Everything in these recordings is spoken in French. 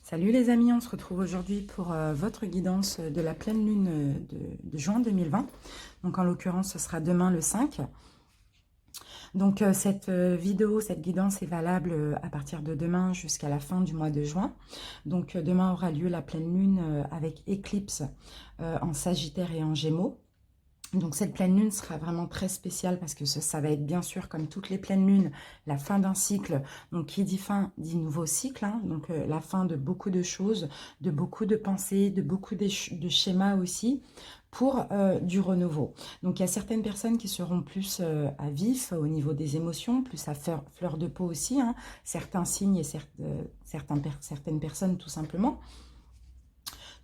Salut les amis, on se retrouve aujourd'hui pour votre guidance de la pleine lune de juin 2020. Donc en l'occurrence, ce sera demain le 5. Donc cette vidéo, cette guidance est valable à partir de demain jusqu'à la fin du mois de juin. Donc demain aura lieu la pleine lune avec éclipse en Sagittaire et en Gémeaux. Donc cette pleine lune sera vraiment très spéciale parce que ça va être bien sûr comme toutes les pleines lunes, la fin d'un cycle. Donc qui dit fin dit nouveau cycle, hein. Donc la fin de beaucoup de choses, de beaucoup de pensées, de beaucoup de schémas aussi pour du renouveau. Donc il y a certaines personnes qui seront plus à vif au niveau des émotions, plus à fleur de peau aussi, hein. Certains signes et certaines personnes tout simplement.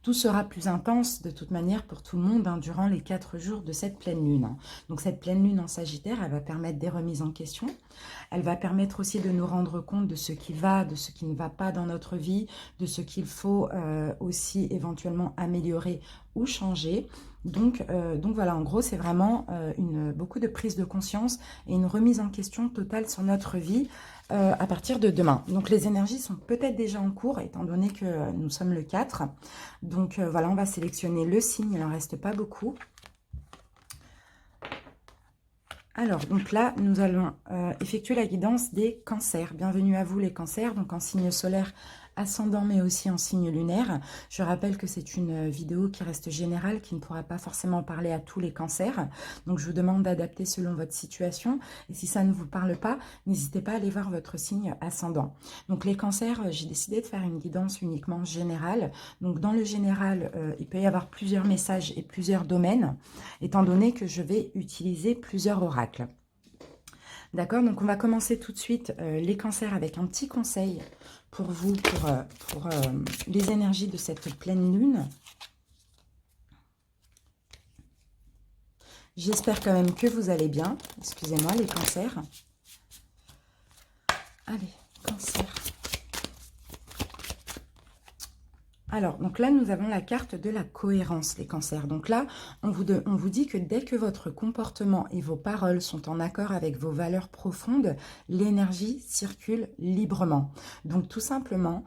Tout sera plus intense de toute manière pour tout le monde hein, durant les 4 jours de cette pleine lune. Donc cette pleine lune en Sagittaire, elle va permettre des remises en question. Elle va permettre aussi de nous rendre compte de ce qui va, de ce qui ne va pas dans notre vie, de ce qu'il faut aussi éventuellement améliorer ou changer. Donc voilà, en gros, c'est vraiment beaucoup de prise de conscience et une remise en question totale sur notre vie à partir de demain. Donc les énergies sont peut-être déjà en cours, étant donné que nous sommes le 4. Donc voilà, on va sélectionner le signe, il n'en reste pas beaucoup. Alors, donc là, nous allons effectuer la guidance des cancers. Bienvenue à vous les cancers, donc en signe solaire ascendant, mais aussi en signe lunaire. Je rappelle que c'est une vidéo qui reste générale, qui ne pourra pas forcément parler à tous les cancers. Donc, je vous demande d'adapter selon votre situation. Et si ça ne vous parle pas, n'hésitez pas à aller voir votre signe ascendant. Donc, les cancers, j'ai décidé de faire une guidance uniquement générale. Donc, dans le général, il peut y avoir plusieurs messages et plusieurs domaines, étant donné que je vais utiliser plusieurs oracles. D'accord, donc on va commencer tout de suite les cancers avec un petit conseil pour vous, pour les énergies de cette pleine lune. J'espère quand même que vous allez bien. Excusez-moi les cancers. Allez, cancer. Alors, donc là, nous avons la carte de la cohérence, les cancers. Donc là, on vous dit que dès que votre comportement et vos paroles sont en accord avec vos valeurs profondes, l'énergie circule librement. Donc tout simplement,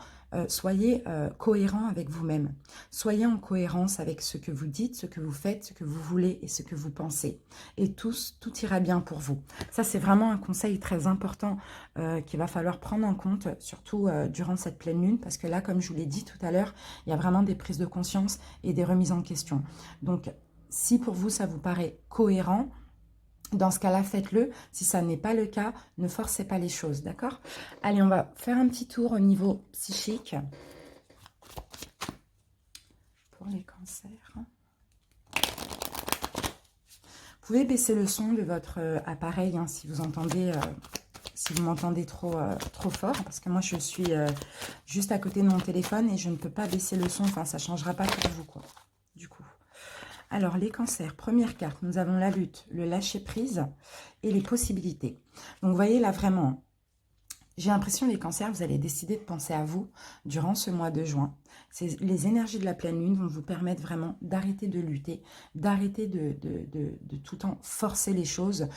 soyez cohérent avec vous-même. Soyez en cohérence avec ce que vous dites, ce que vous faites, ce que vous voulez et ce que vous pensez. Et tout ira bien pour vous. Ça, c'est vraiment un conseil très important qu'il va falloir prendre en compte, surtout durant cette pleine lune, parce que là, comme je vous l'ai dit tout à l'heure, il y a vraiment des prises de conscience et des remises en question. Donc, si pour vous, ça vous paraît cohérent, dans ce cas-là, faites-le. Si ça n'est pas le cas, ne forcez pas les choses, d'accord? Allez, on va faire un petit tour au niveau psychique pour les cancers. Vous pouvez baisser le son de votre appareil hein, si vous entendez... si vous m'entendez trop fort, parce que moi je suis juste à côté de mon téléphone et je ne peux pas baisser le son, enfin ça ne changera pas pour vous quoi, du coup. Alors les cancers, première carte, nous avons la lutte, le lâcher prise et les possibilités. Donc vous voyez là vraiment, j'ai l'impression les cancers, vous allez décider de penser à vous durant ce mois de juin. Les énergies de la pleine lune vont vous permettre vraiment d'arrêter de lutter, d'arrêter de tout le temps forcer les choses,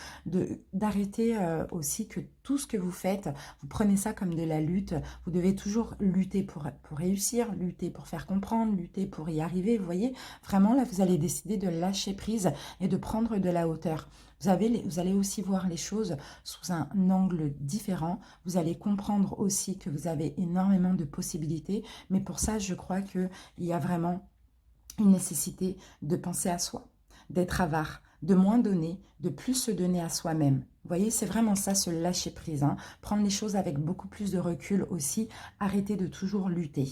d'arrêter aussi que tout ce que vous faites, vous prenez ça comme de la lutte. Vous devez toujours lutter pour réussir, lutter pour faire comprendre, lutter pour y arriver. Vous voyez, vraiment là, vous allez décider de lâcher prise et de prendre de la hauteur. Vous allez aussi voir les choses sous un angle différent. Vous allez comprendre aussi que vous avez énormément de possibilités. Mais pour ça, je crois qu'il y a vraiment une nécessité de penser à soi, d'être avare, de moins donner, de plus se donner à soi-même. Vous voyez, c'est vraiment ça, se lâcher prise. Hein. Prendre les choses avec beaucoup plus de recul aussi. Arrêter de toujours lutter.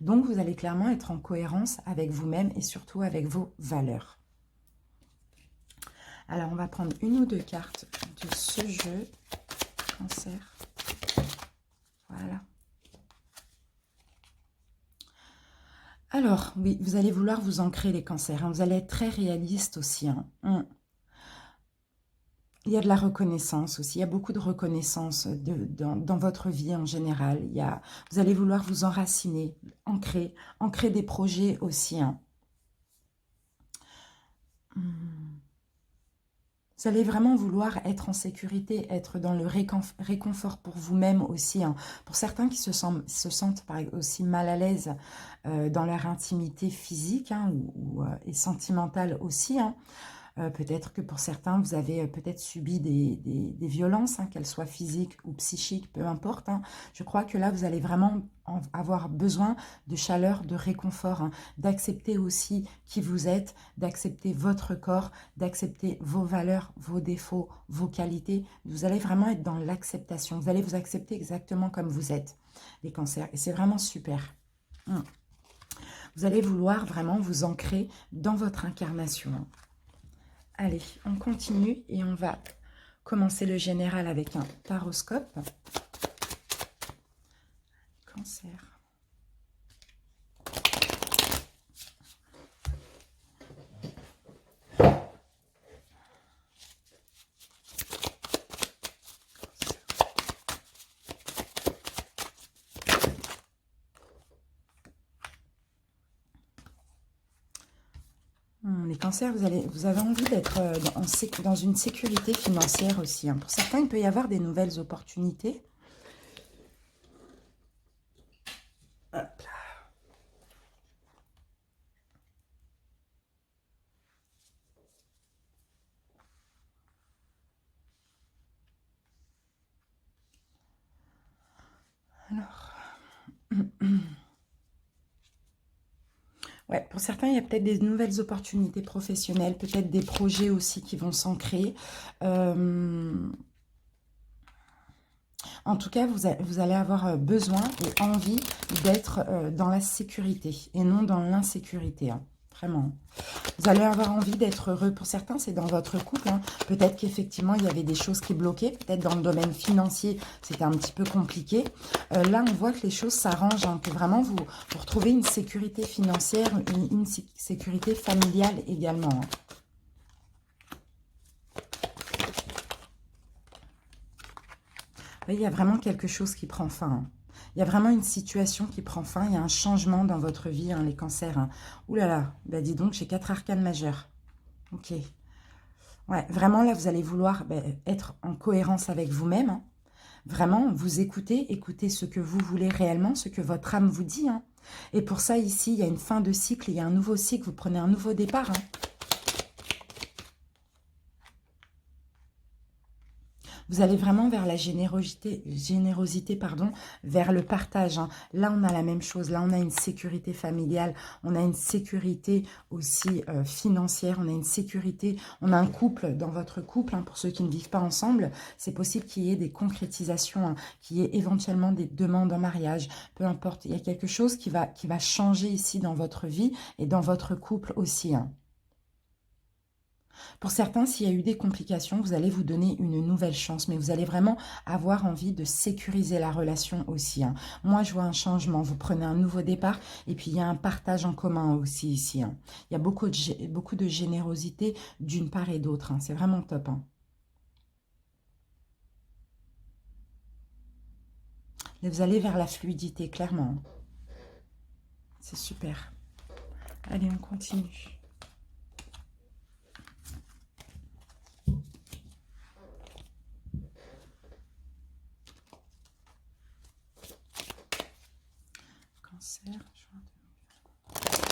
Donc, vous allez clairement être en cohérence avec vous-même et surtout avec vos valeurs. Alors, on va prendre une ou deux cartes de ce jeu. Cancer. Voilà. Alors, oui, vous allez vouloir vous ancrer les cancers. Hein. Vous allez être très réaliste aussi. Hein. Il y a de la reconnaissance aussi. Il y a beaucoup de reconnaissance dans votre vie en général. Vous allez vouloir vous enraciner, ancrer des projets aussi. Hein. Vous allez vraiment vouloir être en sécurité, être dans le réconfort pour vous-même aussi, hein. Pour certains qui se sentent aussi mal à l'aise dans leur intimité physique, hein, et sentimentale aussi, hein. Peut-être que pour certains, vous avez peut-être subi des violences, hein, qu'elles soient physiques ou psychiques, peu importe, hein. Je crois que là, vous allez vraiment avoir besoin de chaleur, de réconfort, hein, d'accepter aussi qui vous êtes, d'accepter votre corps, d'accepter vos valeurs, vos défauts, vos qualités. Vous allez vraiment être dans l'acceptation. Vous allez vous accepter exactement comme vous êtes, les cancers. Et c'est vraiment super. Vous allez vouloir vraiment vous ancrer dans votre incarnation, hein. Allez, on continue et on va commencer le général avec un taroscope. Cancer. Les cancers, vous avez envie d'être dans une sécurité financière aussi, hein. Pour certains, il peut y avoir des nouvelles opportunités. Hop là. Alors... Ouais, pour certains, il y a peut-être des nouvelles opportunités professionnelles, peut-être des projets aussi qui vont s'ancrer. En tout cas, vous allez avoir besoin et envie d'être dans la sécurité et non dans l'insécurité, hein, vraiment. Vous allez avoir envie d'être heureux. Pour certains, c'est dans votre couple, hein. Peut-être qu'effectivement, il y avait des choses qui bloquaient. Peut-être dans le domaine financier, c'était un petit peu compliqué. Là, on voit que les choses s'arrangent, hein, que vraiment, vous retrouvez une sécurité financière, une sécurité familiale également, hein. Il y a vraiment quelque chose qui prend fin, hein. Il y a vraiment une situation qui prend fin. Il y a un changement dans votre vie, hein, les cancers, hein. Ouh là là, bah dis donc, j'ai 4 arcanes majeures. Ok. Ouais, vraiment, là, vous allez vouloir être en cohérence avec vous-même, hein. Vraiment, vous écoutez ce que vous voulez réellement, ce que votre âme vous dit, hein. Et pour ça, ici, il y a une fin de cycle, il y a un nouveau cycle, vous prenez un nouveau départ, hein. Vous allez vraiment vers la générosité, pardon, vers le partage, hein. Là, on a la même chose. Là, on a une sécurité familiale. On a une sécurité aussi financière. On a une sécurité. On a un couple dans votre couple, hein, pour ceux qui ne vivent pas ensemble. C'est possible qu'il y ait des concrétisations, hein, qu'il y ait éventuellement des demandes en mariage. Peu importe. Il y a quelque chose qui va changer ici dans votre vie et dans votre couple aussi, hein. Pour certains, s'il y a eu des complications, vous allez vous donner une nouvelle chance, mais vous allez vraiment avoir envie de sécuriser la relation aussi, hein. Moi, je vois un changement. Vous prenez un nouveau départ et puis il y a un partage en commun aussi ici, hein. Il y a beaucoup de générosité d'une part et d'autre, hein. C'est vraiment top, hein. Et vous allez vers la fluidité, clairement, hein. C'est super. Allez, on continue. Cancer, juin 2020.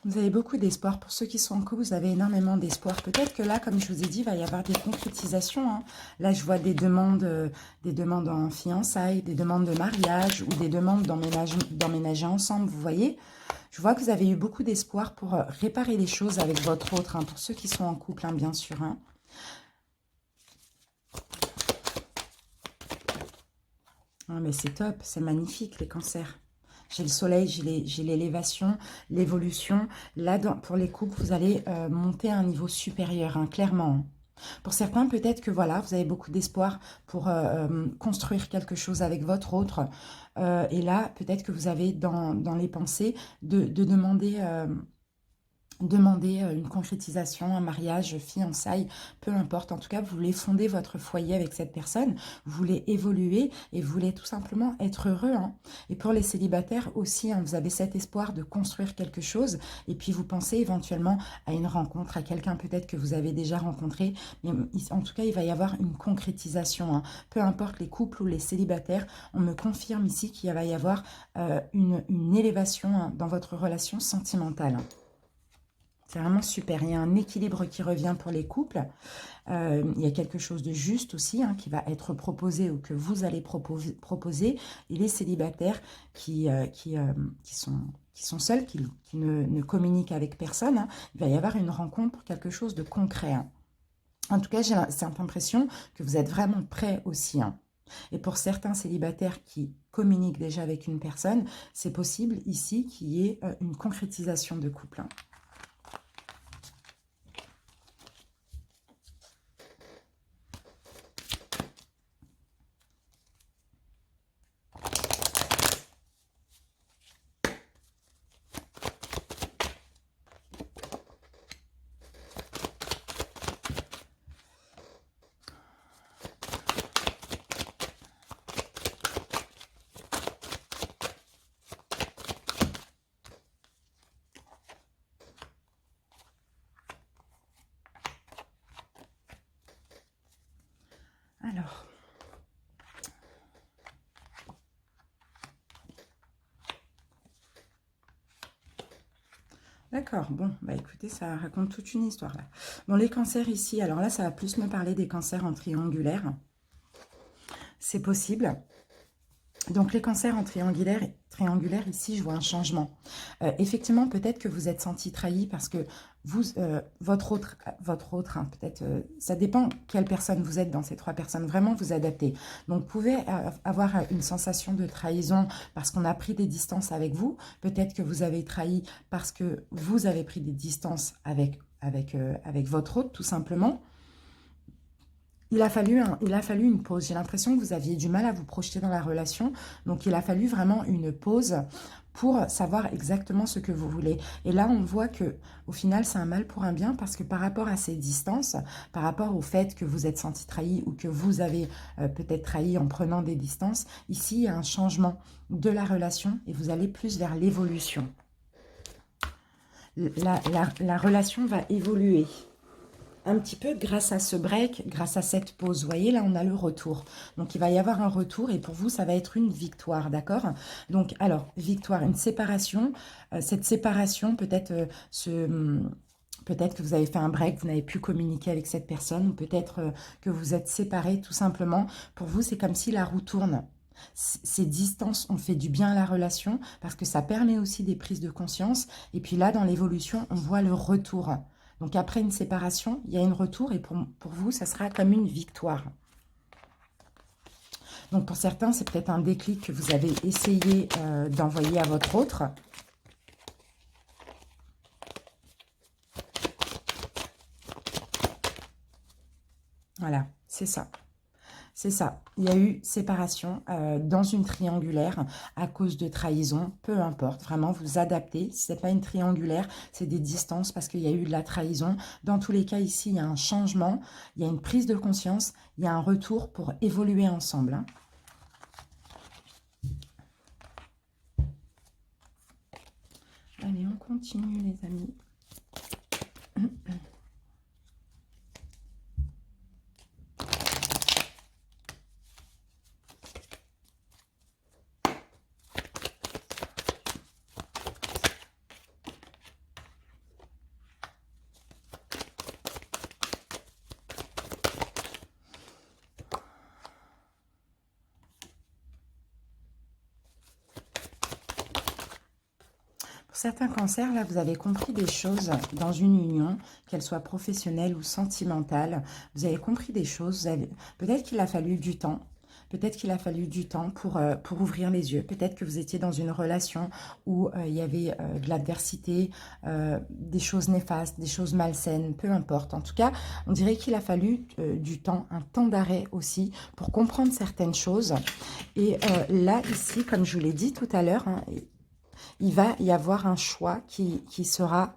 Vous avez beaucoup d'espoir. Pour ceux qui sont en couple, vous avez énormément d'espoir. Peut-être que là, comme je vous ai dit, il va y avoir des concrétisations, hein. Là, je vois des demandes en fiançailles, des demandes de mariage ou des demandes d'emménager ensemble, vous voyez. Je vois que vous avez eu beaucoup d'espoir pour réparer les choses avec votre autre, hein, pour ceux qui sont en couple, hein, bien sûr, hein. Ah, mais c'est top, c'est magnifique, les cancers. J'ai le soleil, j'ai l'élévation, l'évolution. Là, pour les couples, vous allez monter à un niveau supérieur, hein, clairement. Pour certains, peut-être que voilà, vous avez beaucoup d'espoir pour construire quelque chose avec votre autre. Et là, peut-être que vous avez dans les pensées de demander une concrétisation, un mariage, fiançailles, peu importe. En tout cas, vous voulez fonder votre foyer avec cette personne, vous voulez évoluer et vous voulez tout simplement être heureux. Hein. Et pour les célibataires aussi, hein, vous avez cet espoir de construire quelque chose et puis vous pensez éventuellement à une rencontre, à quelqu'un peut-être que vous avez déjà rencontré. Mais en tout cas, il va y avoir une concrétisation. Hein. Peu importe les couples ou les célibataires, on me confirme ici qu'il va y avoir une élévation hein, dans votre relation sentimentale. C'est vraiment super. Il y a un équilibre qui revient pour les couples. Il y a quelque chose de juste aussi hein, qui va être proposé ou que vous allez proposer. Et les célibataires qui sont seuls, qui ne communiquent avec personne, hein, il va y avoir une rencontre pour quelque chose de concret. Hein. En tout cas, j'ai cette impression que vous êtes vraiment prêts aussi. Hein. Et pour certains célibataires qui communiquent déjà avec une personne, c'est possible ici qu'il y ait une concrétisation de couple. Hein. Alors, d'accord, bon, bah écoutez, ça raconte toute une histoire là. Bon, les cancers ici, alors là, ça va plus me parler des cancers en triangulaire. C'est possible. Donc les cancers en triangulaire ici, je vois un changement. Effectivement, peut-être que vous êtes senti trahi parce que vous, votre autre hein, peut-être, ça dépend quelle personne vous êtes dans ces trois personnes, vraiment vous adaptez. Donc vous pouvez avoir une sensation de trahison parce qu'on a pris des distances avec vous, peut-être que vous avez trahi parce que vous avez pris des distances avec votre autre, tout simplement. Il a fallu une pause. J'ai l'impression que vous aviez du mal à vous projeter dans la relation. Donc, il a fallu vraiment une pause pour savoir exactement ce que vous voulez. Et là, on voit que au final, c'est un mal pour un bien parce que par rapport à ces distances, par rapport au fait que vous êtes senti trahi ou que vous avez peut-être trahi en prenant des distances, ici, il y a un changement de la relation et vous allez plus vers l'évolution. La relation va évoluer. Un petit peu grâce à ce break, grâce à cette pause. Vous voyez, là, on a le retour. Donc, il va y avoir un retour et pour vous, ça va être une victoire, d'accord? Donc, alors, victoire, une séparation. Cette séparation, peut-être peut-être que vous avez fait un break, vous n'avez plus communiqué avec cette personne, ou peut-être que vous êtes séparés tout simplement. Pour vous, c'est comme si la roue tourne. Ces distances ont fait du bien à la relation parce que ça permet aussi des prises de conscience. Et puis là, dans l'évolution, on voit le retour. Donc après une séparation, il y a un retour et pour vous, ça sera comme une victoire. Donc pour certains, c'est peut-être un déclic que vous avez essayé d'envoyer à votre autre. Voilà, c'est ça. C'est ça, il y a eu séparation dans une triangulaire à cause de trahison, peu importe, vraiment vous adaptez, si ce n'est pas une triangulaire, c'est des distances parce qu'il y a eu de la trahison. Dans tous les cas ici, il y a un changement, il y a une prise de conscience, il y a un retour pour évoluer ensemble. Hein. Allez, on continue les amis. Certains cancers, là, vous avez compris des choses dans une union, qu'elle soit professionnelle ou sentimentale. Vous avez compris des choses. Peut-être qu'il a fallu du temps. Peut-être qu'il a fallu du temps pour ouvrir les yeux. Peut-être que vous étiez dans une relation où il y avait de l'adversité, des choses néfastes, des choses malsaines, peu importe. En tout cas, on dirait qu'il a fallu du temps, un temps d'arrêt aussi, pour comprendre certaines choses. Et là, ici, comme je vous l'ai dit tout à l'heure, hein, il va y avoir un choix qui sera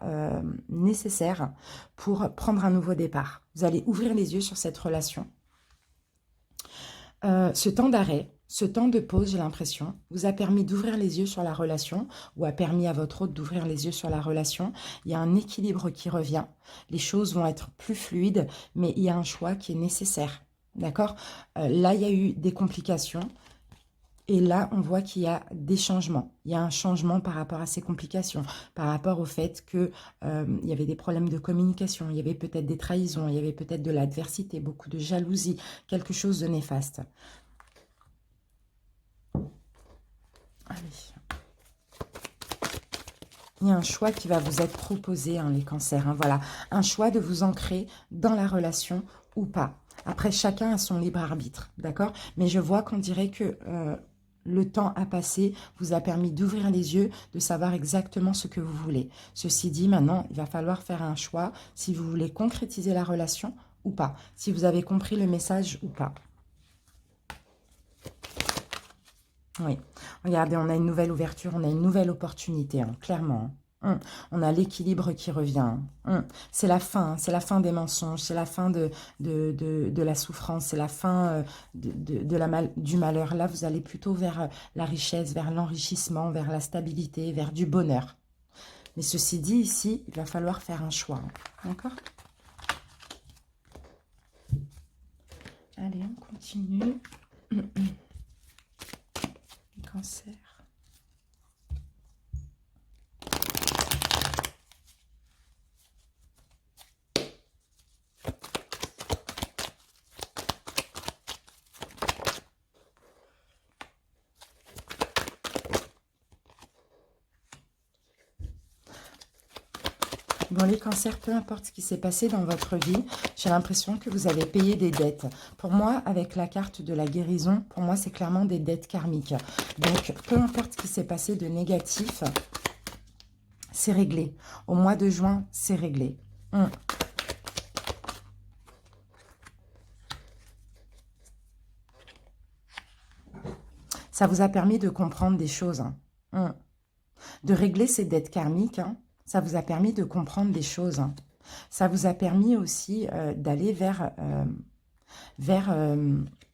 nécessaire pour prendre un nouveau départ. Vous allez ouvrir les yeux sur cette relation. Ce temps d'arrêt, ce temps de pause, j'ai l'impression, vous a permis d'ouvrir les yeux sur la relation ou a permis à votre hôte d'ouvrir les yeux sur la relation. Il y a un équilibre qui revient. Les choses vont être plus fluides, mais il y a un choix qui est nécessaire. D'accord? Là, il y a eu des complications. Et là, on voit qu'il y a des changements. Il y a un changement par rapport à ces complications, par rapport au fait qu'il y avait des problèmes de communication, il y avait peut-être des trahisons, il y avait peut-être de l'adversité, beaucoup de jalousie, quelque chose de néfaste. Allez. Il y a un choix qui va vous être proposé, hein, les cancers. Hein, voilà, un choix de vous ancrer dans la relation ou pas. Après, chacun a son libre arbitre, d'accord? Mais je vois qu'on dirait que le temps à passer vous a permis d'ouvrir les yeux, de savoir exactement ce que vous voulez. Ceci dit, maintenant, il va falloir faire un choix si vous voulez concrétiser la relation ou pas. Si vous avez compris le message ou pas. Oui, regardez, on a une nouvelle ouverture, on a une nouvelle opportunité, hein, clairement. On a l'équilibre qui revient. C'est la fin des mensonges, c'est la fin de la souffrance, c'est la fin du malheur. Là, vous allez plutôt vers la richesse, vers l'enrichissement, vers la stabilité, vers du bonheur. Mais ceci dit, ici, il va falloir faire un choix. D'accord? Allez, on continue. Cancer. Bon, les cancers, peu importe ce qui s'est passé dans votre vie, j'ai l'impression que vous avez payé des dettes. Pour moi, avec la carte de la guérison, pour moi, c'est clairement des dettes karmiques. Donc, peu importe ce qui s'est passé de négatif, c'est réglé. Au mois de juin, c'est réglé. Ça vous a permis de comprendre des choses. De régler ces dettes karmiques, ça vous a permis de comprendre des choses. Ça vous a permis aussi d'aller vers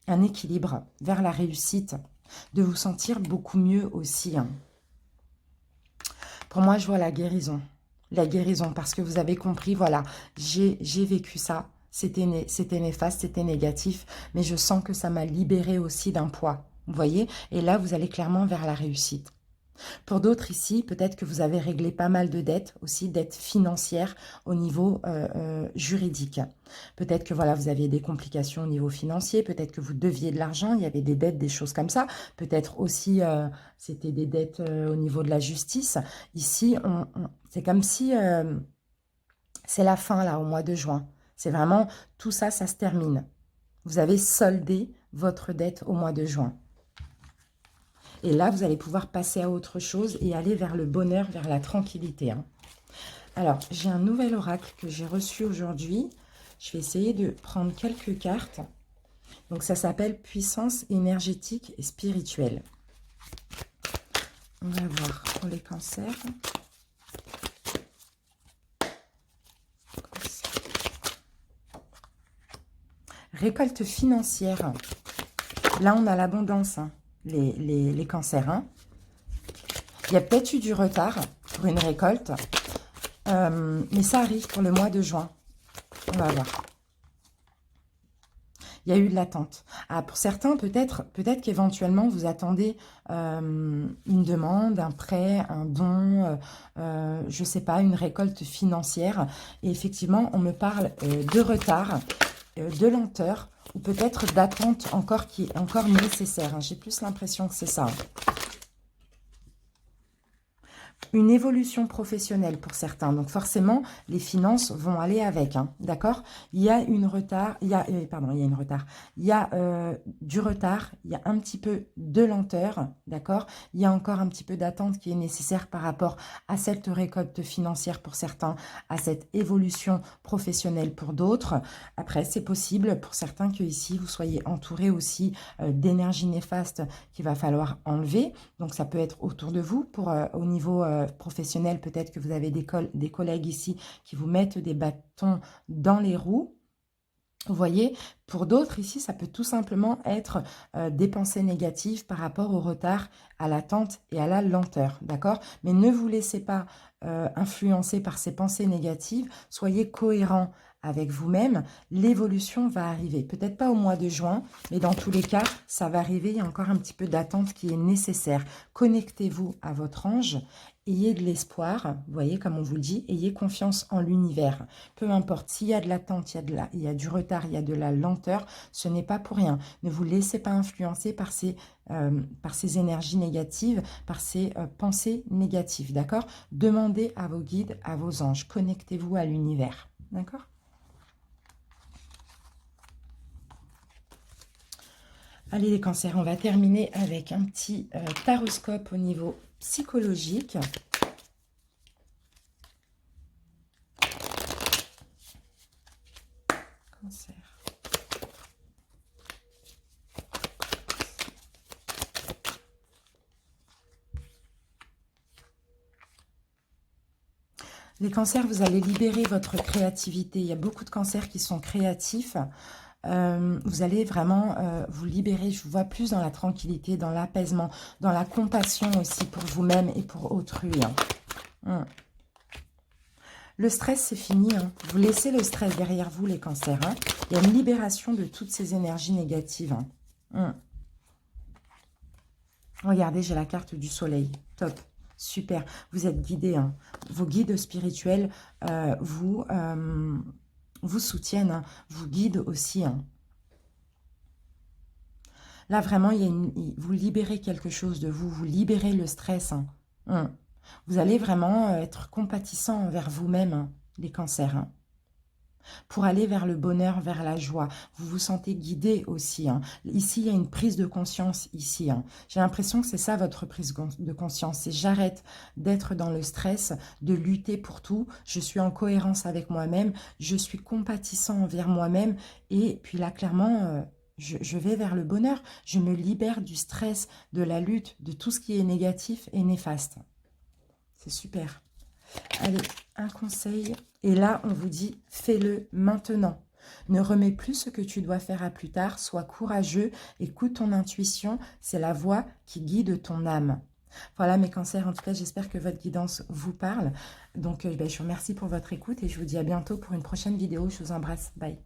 un équilibre, vers la réussite, de vous sentir beaucoup mieux aussi. Pour moi, je vois la guérison. La guérison, parce que vous avez compris, voilà, j'ai vécu ça. C'était néfaste, c'était négatif, mais je sens que ça m'a libéré aussi d'un poids. Vous voyez? Et là, vous allez clairement vers la réussite. Pour d'autres ici, peut-être que vous avez réglé pas mal de dettes, aussi dettes financières au niveau juridique. Peut-être que voilà, vous aviez des complications au niveau financier, peut-être que vous deviez de l'argent, il y avait des dettes, des choses comme ça. Peut-être aussi, c'était des dettes au niveau de la justice. Ici, c'est comme si c'est la fin là, au mois de juin. C'est vraiment, tout ça, ça se termine. Vous avez soldé votre dette au mois de juin. Et là, vous allez pouvoir passer à autre chose et aller vers le bonheur, vers la tranquillité. Alors, j'ai un nouvel oracle que j'ai reçu aujourd'hui. Je vais essayer de prendre quelques cartes. Donc, ça s'appelle puissance énergétique et spirituelle. On va voir pour les cancers. Récolte financière. Là, on a l'abondance. Les cancers. Il y a peut-être eu du retard pour une récolte, mais ça arrive pour le mois de juin. On va voir. Il y a eu de l'attente. Ah, pour certains, peut-être qu'éventuellement, vous attendez une demande, un prêt, un don, je ne sais pas, une récolte financière. Et effectivement, on me parle de retard, de lenteur, ou peut-être d'attente encore qui est encore nécessaire. J'ai plus l'impression que c'est ça. une évolution professionnelle pour certains. Donc forcément, les finances vont aller avec, hein, d'accord? Il y a une retard, pardon, il y a une retard. Il y a du retard, il y a un petit peu de lenteur, d'accord? Il y a encore un petit peu d'attente qui est nécessaire par rapport à cette récolte financière pour certains, à cette évolution professionnelle pour d'autres. Après, c'est possible pour certains que ici vous soyez entouré aussi d'énergie néfaste qu'il va falloir enlever. Donc ça peut être autour de vous pour au niveau professionnel, peut-être que vous avez des collègues ici qui vous mettent des bâtons dans les roues. Vous voyez, pour d'autres ici, ça peut tout simplement être des pensées négatives par rapport au retard, à l'attente et à la lenteur, d'accord? Mais ne vous laissez pas influencer par ces pensées négatives, soyez cohérent avec vous-même, l'évolution va arriver. Peut-être pas au mois de juin, mais dans tous les cas, ça va arriver. Il y a encore un petit peu d'attente qui est nécessaire. Connectez-vous à votre ange. Ayez de l'espoir, vous voyez, comme on vous le dit, ayez confiance en l'univers. Peu importe, s'il y a de l'attente, il y a du retard, il y a de la lenteur, ce n'est pas pour rien. Ne vous laissez pas influencer par ces énergies négatives, par ces pensées négatives, d'accord? Demandez à vos guides, à vos anges, connectez-vous à l'univers, d'accord? Allez les cancers, on va terminer avec un petit taroscope au niveau psychologique. Cancer. Les cancers, vous allez libérer votre créativité. Il y a beaucoup de cancers qui sont créatifs. Vous allez vraiment vous libérer. Je vous vois plus dans la tranquillité, dans l'apaisement, dans la compassion aussi pour vous-même et pour autrui. Hein. Le stress, c'est fini. Hein. Vous laissez le stress derrière vous, les cancers. Hein. Il y a une libération de toutes ces énergies négatives. Hein. Regardez, j'ai la carte du soleil. Top. Super. Vous êtes guidés. Hein. Vos guides spirituels vous soutiennent, hein, vous guident aussi. Hein. Là, vraiment, vous libérez quelque chose de vous, vous libérez le stress. Hein. Vous allez vraiment être compatissant envers vous-même, hein, les cancers, hein, pour aller vers le bonheur, vers la joie. Vous vous sentez guidé aussi. Hein. Ici, il y a une prise de conscience ici. Hein. J'ai l'impression que c'est ça votre prise de conscience. C'est j'arrête d'être dans le stress, de lutter pour tout. Je suis en cohérence avec moi-même. Je suis compatissant envers moi-même. Et puis là, clairement, je vais vers le bonheur. Je me libère du stress, de la lutte, de tout ce qui est négatif et néfaste. C'est super. Allez, un conseil. Et là, on vous dit, fais-le maintenant. Ne remets plus ce que tu dois faire à plus tard. Sois courageux. Écoute ton intuition. C'est la voix qui guide ton âme. Voilà mes cancers. En tout cas, j'espère que votre guidance vous parle. Donc, je vous remercie pour votre écoute et je vous dis à bientôt pour une prochaine vidéo. Je vous embrasse. Bye.